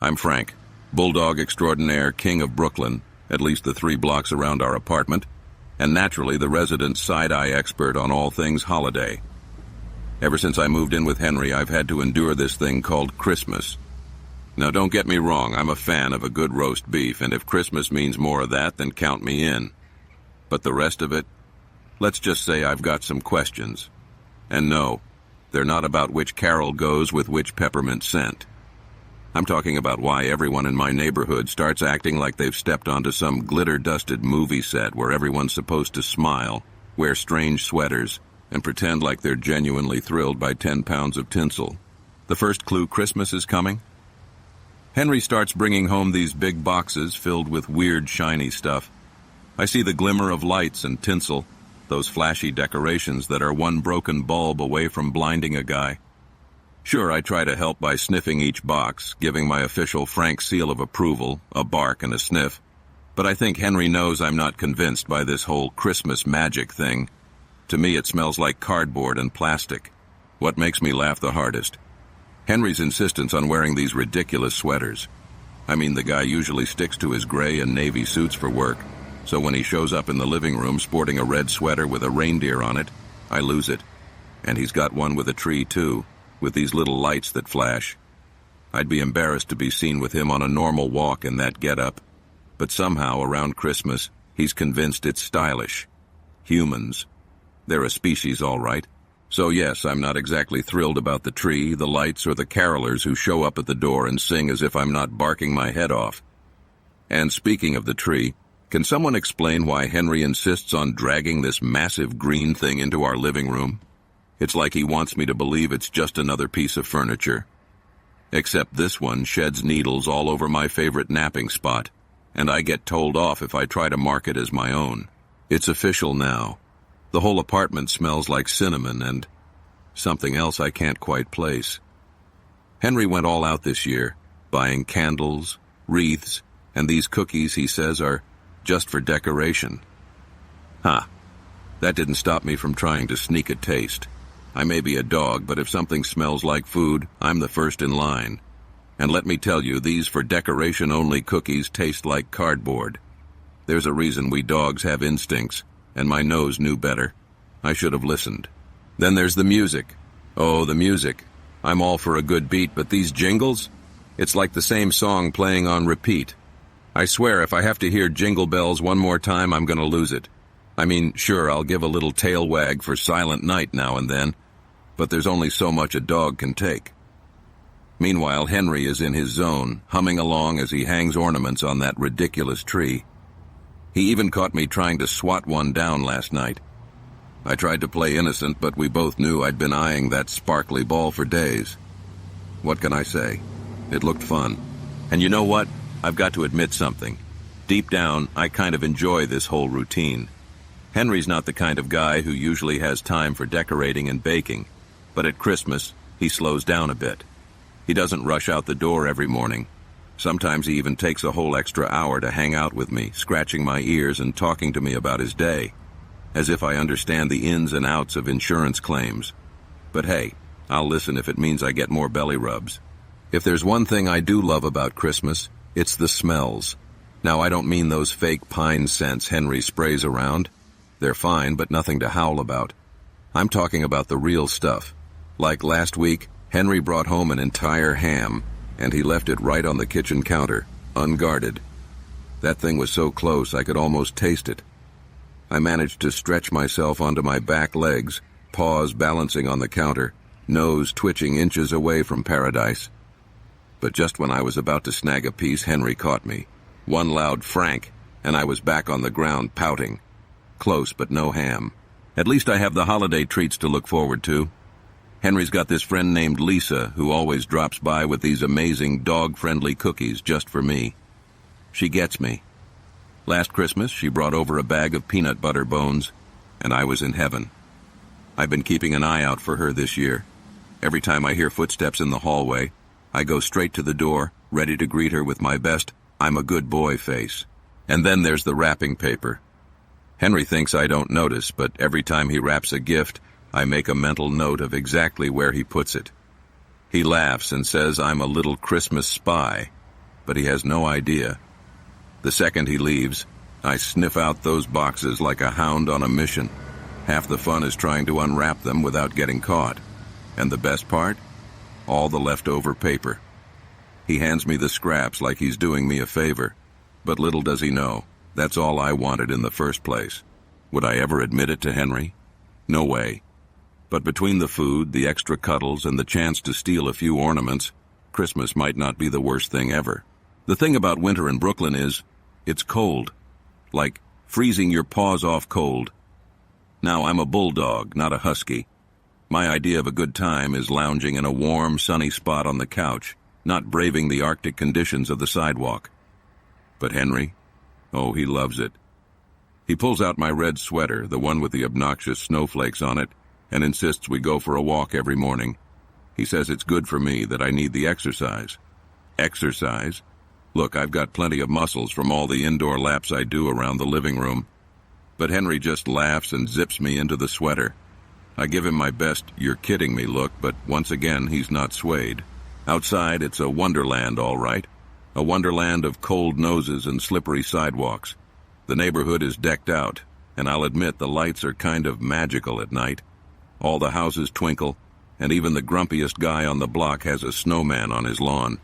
I'm Frank, Bulldog extraordinaire, king of Brooklyn, at least the 3 blocks around our apartment, and naturally the resident side-eye expert on all things holiday. Ever since I moved in with Henry, I've had to endure this thing called Christmas. Now don't get me wrong, I'm a fan of a good roast beef, and if Christmas means more of that, then count me in. But the rest of it? Let's just say I've got some questions. And no, they're not about which carol goes with which peppermint scent. I'm talking about why everyone in my neighborhood starts acting like they've stepped onto some glitter-dusted movie set where everyone's supposed to smile, wear strange sweaters, and pretend like they're genuinely thrilled by 10 pounds of tinsel. The first clue Christmas is coming? Henry starts bringing home these big boxes filled with weird, shiny stuff. I see the glimmer of lights and tinsel, those flashy decorations that are one broken bulb away from blinding a guy. Sure, I try to help by sniffing each box, giving my official Frank seal of approval, a bark and a sniff. But I think Henry knows I'm not convinced by this whole Christmas magic thing. To me, it smells like cardboard and plastic. What makes me laugh the hardest? Henry's insistence on wearing these ridiculous sweaters. I mean, the guy usually sticks to his gray and navy suits for work, so when he shows up in the living room sporting a red sweater with a reindeer on it, I lose it. And he's got one with a tree, too, with these little lights that flash. I'd be embarrassed to be seen with him on a normal walk in that getup, but somehow around Christmas, he's convinced it's stylish. Humans. They're a species, all right. So yes, I'm not exactly thrilled about the tree, the lights, or the carolers who show up at the door and sing as if I'm not barking my head off. And speaking of the tree, can someone explain why Henry insists on dragging this massive green thing into our living room? It's like he wants me to believe it's just another piece of furniture. Except this one sheds needles all over my favorite napping spot, and I get told off if I try to mark it as my own. It's official now. The whole apartment smells like cinnamon and something else I can't quite place. Henry went all out this year, buying candles, wreaths, and these cookies he says are just for decoration. That didn't stop me from trying to sneak a taste. I may be a dog, but if something smells like food, I'm the first in line. And let me tell you, these for decoration only cookies taste like cardboard. There's a reason we dogs have instincts, and my nose knew better. I should have listened. Then there's the music. Oh, the music. I'm all for a good beat, but these jingles? It's like the same song playing on repeat. I swear if I have to hear Jingle Bells one more time, I'm gonna lose it. I mean, sure, I'll give a little tail wag for Silent Night now and then, but there's only so much a dog can take. Meanwhile, Henry is in his zone, humming along as he hangs ornaments on that ridiculous tree. He even caught me trying to swat one down last night. I tried to play innocent, but we both knew I'd been eyeing that sparkly ball for days. What can I say? It looked fun. And you know what? I've got to admit something. Deep down, I kind of enjoy this whole routine. Henry's not the kind of guy who usually has time for decorating and baking, but at Christmas, he slows down a bit. He doesn't rush out the door every morning. Sometimes he even takes a whole extra hour to hang out with me, scratching my ears and talking to me about his day, as if I understand the ins and outs of insurance claims. But hey, I'll listen if it means I get more belly rubs. If there's one thing I do love about Christmas, it's the smells. Now, I don't mean those fake pine scents Henry sprays around. They're fine, but nothing to howl about. I'm talking about the real stuff. Like last week, Henry brought home an entire ham, and he left it right on the kitchen counter, unguarded. That thing was so close I could almost taste it. I managed to stretch myself onto my back legs, paws balancing on the counter, nose twitching inches away from paradise. But just when I was about to snag a piece, Henry caught me. One loud Frank, and I was back on the ground pouting. Close, but no ham. At least I have the holiday treats to look forward to. Henry's got this friend named Lisa who always drops by with these amazing dog-friendly cookies just for me. She gets me. Last Christmas, she brought over a bag of peanut butter bones, and I was in heaven. I've been keeping an eye out for her this year. Every time I hear footsteps in the hallway, I go straight to the door, ready to greet her with my best "I'm a good boy" face. And then there's the wrapping paper. Henry thinks I don't notice, but every time he wraps a gift, I make a mental note of exactly where he puts it. He laughs and says I'm a little Christmas spy, but he has no idea. The second he leaves, I sniff out those boxes like a hound on a mission. Half the fun is trying to unwrap them without getting caught. And the best part? All the leftover paper. He hands me the scraps like he's doing me a favor. But little does he know, that's all I wanted in the first place. Would I ever admit it to Henry? No way. But between the food, the extra cuddles, and the chance to steal a few ornaments, Christmas might not be the worst thing ever. The thing about winter in Brooklyn is, it's cold. Like freezing your paws off cold. Now, I'm a bulldog, not a husky. My idea of a good time is lounging in a warm, sunny spot on the couch, not braving the Arctic conditions of the sidewalk. But Henry? Oh, he loves it. He pulls out my red sweater, the one with the obnoxious snowflakes on it, and insists we go for a walk every morning. He says it's good for me, that I need the exercise. Exercise? Look, I've got plenty of muscles from all the indoor laps I do around the living room. But Henry just laughs and zips me into the sweater. I give him my best "you're kidding me" look, but once again he's not swayed. Outside it's a wonderland, all right. A wonderland of cold noses and slippery sidewalks. The neighborhood is decked out, and I'll admit the lights are kind of magical at night. All the houses twinkle, and even the grumpiest guy on the block has a snowman on his lawn.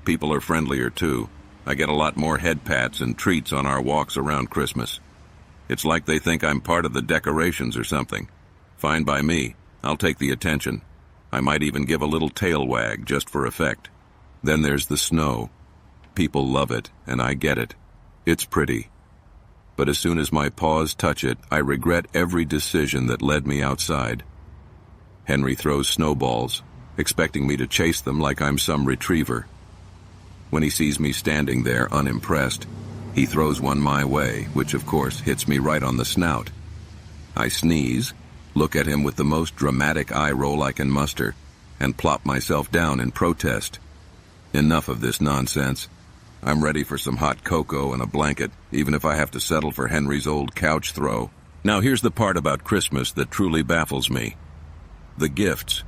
People are friendlier too. I get a lot more head pats and treats on our walks around Christmas. It's like they think I'm part of the decorations or something. Fine by me. I'll take the attention. I might even give a little tail wag just for effect. Then there's the snow. People love it, and I get it. It's pretty. But as soon as my paws touch it, I regret every decision that led me outside. Henry throws snowballs, expecting me to chase them like I'm some retriever. When he sees me standing there unimpressed, he throws one my way, which of course hits me right on the snout. I sneeze, look at him with the most dramatic eye roll I can muster, and plop myself down in protest. Enough of this nonsense. I'm ready for some hot cocoa and a blanket, even if I have to settle for Henry's old couch throw. Now here's the part about Christmas that truly baffles me. The gifts.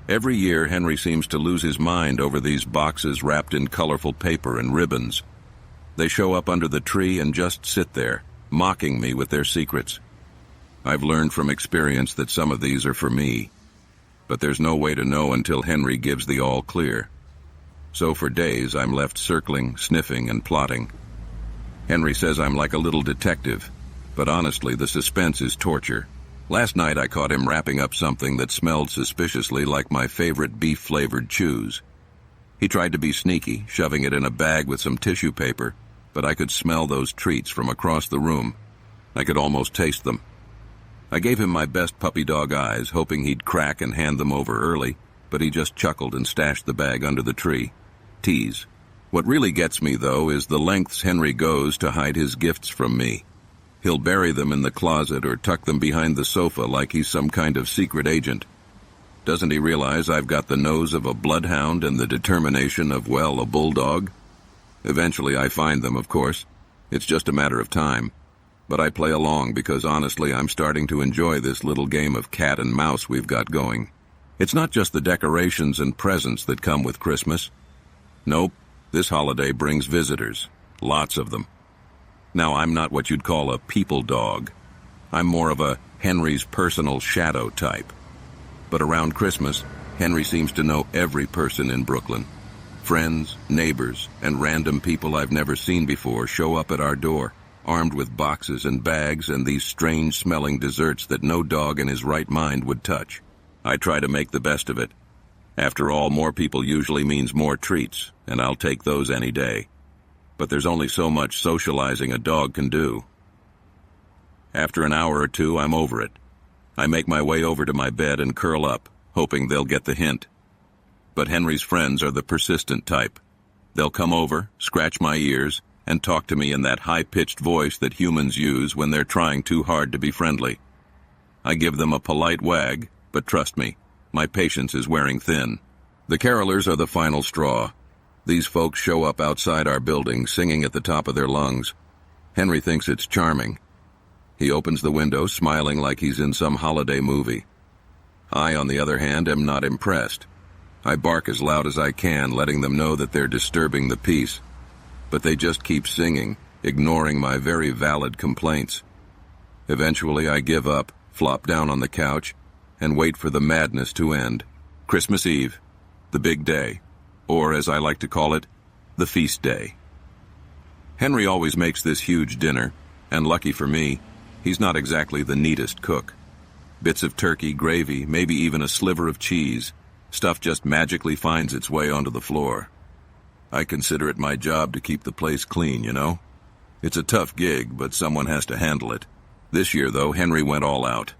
Every year Henry seems to lose his mind over these boxes wrapped in colorful paper and ribbons. They show up under the tree and just sit there, mocking me with their secrets. I've learned from experience that some of these are for me, but there's no way to know until Henry gives the all clear. So for days I'm left circling, sniffing, and plotting. Henry says I'm like a little detective, but honestly the suspense is torture. Last night I caught him wrapping up something that smelled suspiciously like my favorite beef-flavored chews. He tried to be sneaky, shoving it in a bag with some tissue paper, but I could smell those treats from across the room. I could almost taste them. I gave him my best puppy dog eyes, hoping he'd crack and hand them over early, but he just chuckled and stashed the bag under the tree. Tease. What really gets me, though, is the lengths Henry goes to hide his gifts from me. He'll bury them in the closet or tuck them behind the sofa like he's some kind of secret agent. Doesn't he realize I've got the nose of a bloodhound and the determination of, well, a bulldog? Eventually I find them, of course. It's just a matter of time. But I play along because honestly I'm starting to enjoy this little game of cat and mouse we've got going. It's not just the decorations and presents that come with Christmas. Nope, this holiday brings visitors. Lots of them. Now, I'm not what you'd call a people dog. I'm more of a Henry's personal shadow type. But around Christmas, Henry seems to know every person in Brooklyn. Friends, neighbors, and random people I've never seen before show up at our door, armed with boxes and bags and these strange-smelling desserts that no dog in his right mind would touch. I try to make the best of it. After all, more people usually means more treats, and I'll take those any day. But there's only so much socializing a dog can do. After an hour or two, I'm over it. I make my way over to my bed and curl up, hoping they'll get the hint. But Henry's friends are the persistent type. They'll come over, scratch my ears, and talk to me in that high-pitched voice that humans use when they're trying too hard to be friendly. I give them a polite wag, but trust me, my patience is wearing thin. The carolers are the final straw. These folks show up outside our building, singing at the top of their lungs. Henry thinks it's charming. He opens the window, smiling like he's in some holiday movie. I, on the other hand, am not impressed. I bark as loud as I can, letting them know that they're disturbing the peace. but they just keep singing, ignoring my very valid complaints. Eventually, I give up, flop down on the couch, and wait for the madness to end. Christmas Eve, the big day, or as I like to call it, the feast day. Henry always makes this huge dinner, and lucky for me, he's not exactly the neatest cook. Bits of turkey, gravy, maybe even a sliver of cheese. Stuff just magically finds its way onto the floor. I consider it my job to keep the place clean, you know? It's a tough gig, but someone has to handle it. This year, though, Henry went all out.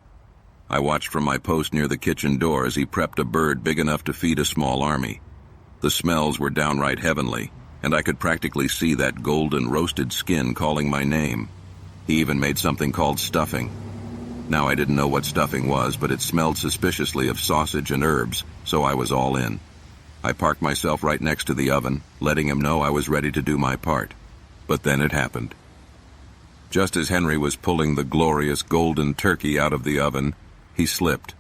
I watched from my post near the kitchen door as he prepped a bird big enough to feed a small army. The smells were downright heavenly, and I could practically see that golden roasted skin calling my name. He even made something called stuffing. Now I didn't know what stuffing was, but it smelled suspiciously of sausage and herbs, so I was all in. I parked myself right next to the oven, letting him know I was ready to do my part. But then it happened. Just as Henry was pulling the glorious golden turkey out of the oven, he slipped.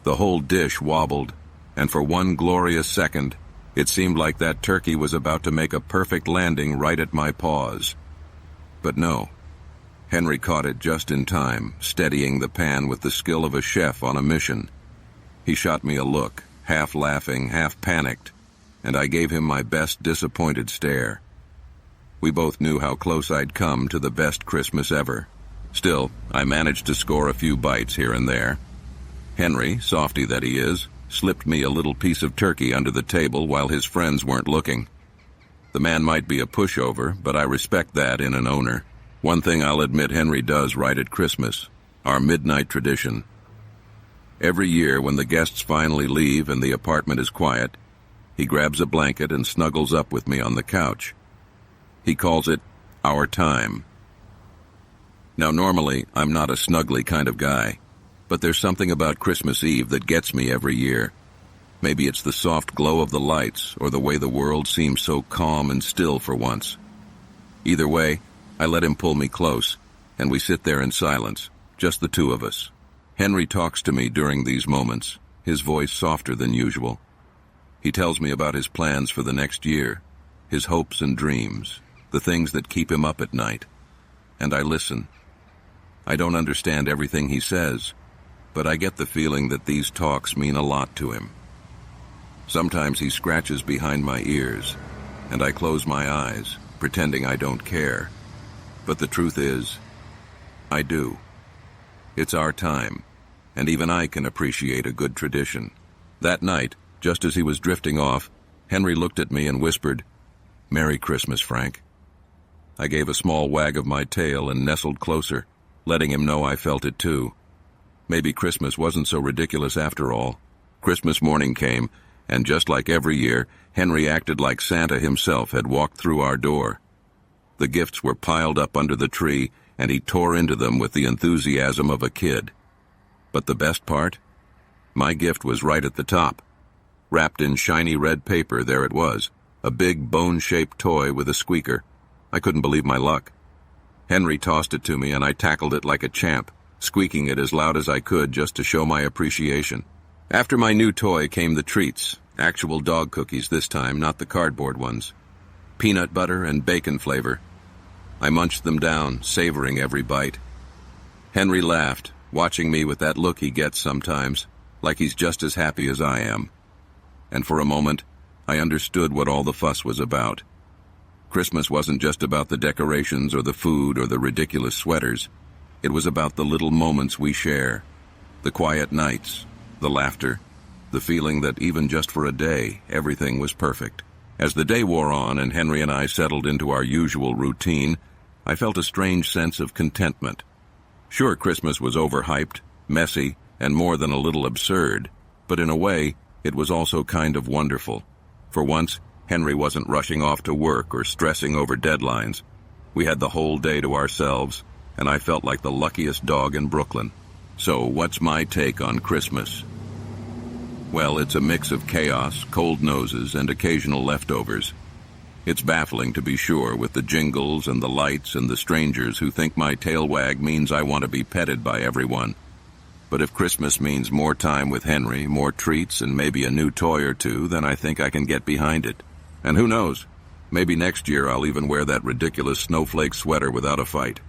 The whole dish wobbled, and for one glorious second, it seemed like that turkey was about to make a perfect landing right at my paws. But no. Henry caught it just in time, steadying the pan with the skill of a chef on a mission. He shot me a look, half laughing, half panicked, and I gave him my best disappointed stare. We both knew how close I'd come to the best Christmas ever. Still, I managed to score a few bites here and there. Henry, softy that he is, slipped me a little piece of turkey under the table while his friends weren't looking. The man might be a pushover, but I respect that in an owner. One thing I'll admit Henry does right at Christmas, our midnight tradition. Every year when the guests finally leave and the apartment is quiet, he grabs a blanket and snuggles up with me on the couch. He calls it our time. Now normally, I'm not a snuggly kind of guy, but there's something about Christmas Eve that gets me every year. Maybe it's the soft glow of the lights or the way the world seems so calm and still for once. Either way, I let him pull me close, and we sit there in silence, just the two of us. Henry talks to me during these moments, his voice softer than usual. He tells me about his plans for the next year, his hopes and dreams, the things that keep him up at night. And I listen. I don't understand everything he says, but I get the feeling that these talks mean a lot to him. Sometimes he scratches behind my ears, and I close my eyes, pretending I don't care. But the truth is, I do. It's our time, and even I can appreciate a good tradition. That night, just as he was drifting off, Henry looked at me and whispered, "Merry Christmas, Frank." I gave a small wag of my tail and nestled closer, letting him know I felt it too. Maybe Christmas wasn't so ridiculous after all. Christmas morning came, and just like every year, Henry acted like Santa himself had walked through our door. The gifts were piled up under the tree, and he tore into them with the enthusiasm of a kid. But the best part? My gift was right at the top. Wrapped in shiny red paper, there it was, a big bone-shaped toy with a squeaker. I couldn't believe my luck. Henry tossed it to me, and I tackled it like a champ, squeaking it as loud as I could just to show my appreciation. After my new toy came the treats, actual dog cookies this time, not the cardboard ones. Peanut butter and bacon flavor. I munched them down, savoring every bite. Henry laughed, watching me with that look he gets sometimes, like he's just as happy as I am. And for a moment, I understood what all the fuss was about. Christmas wasn't just about the decorations or the food or the ridiculous sweaters. It was about the little moments we share, the quiet nights, the laughter, the feeling that even just for a day, everything was perfect. As the day wore on and Henry and I settled into our usual routine, I felt a strange sense of contentment. Sure, Christmas was overhyped, messy, and more than a little absurd, but in a way, it was also kind of wonderful. For once, Henry wasn't rushing off to work or stressing over deadlines. We had the whole day to ourselves, and I felt like the luckiest dog in Brooklyn. So, what's my take on Christmas? Well, it's a mix of chaos, cold noses, and occasional leftovers. It's baffling, to be sure, with the jingles and the lights and the strangers who think my tail wag means I want to be petted by everyone. But if Christmas means more time with Henry, more treats, and maybe a new toy or two, then I think I can get behind it. And who knows? Maybe next year I'll even wear that ridiculous snowflake sweater without a fight.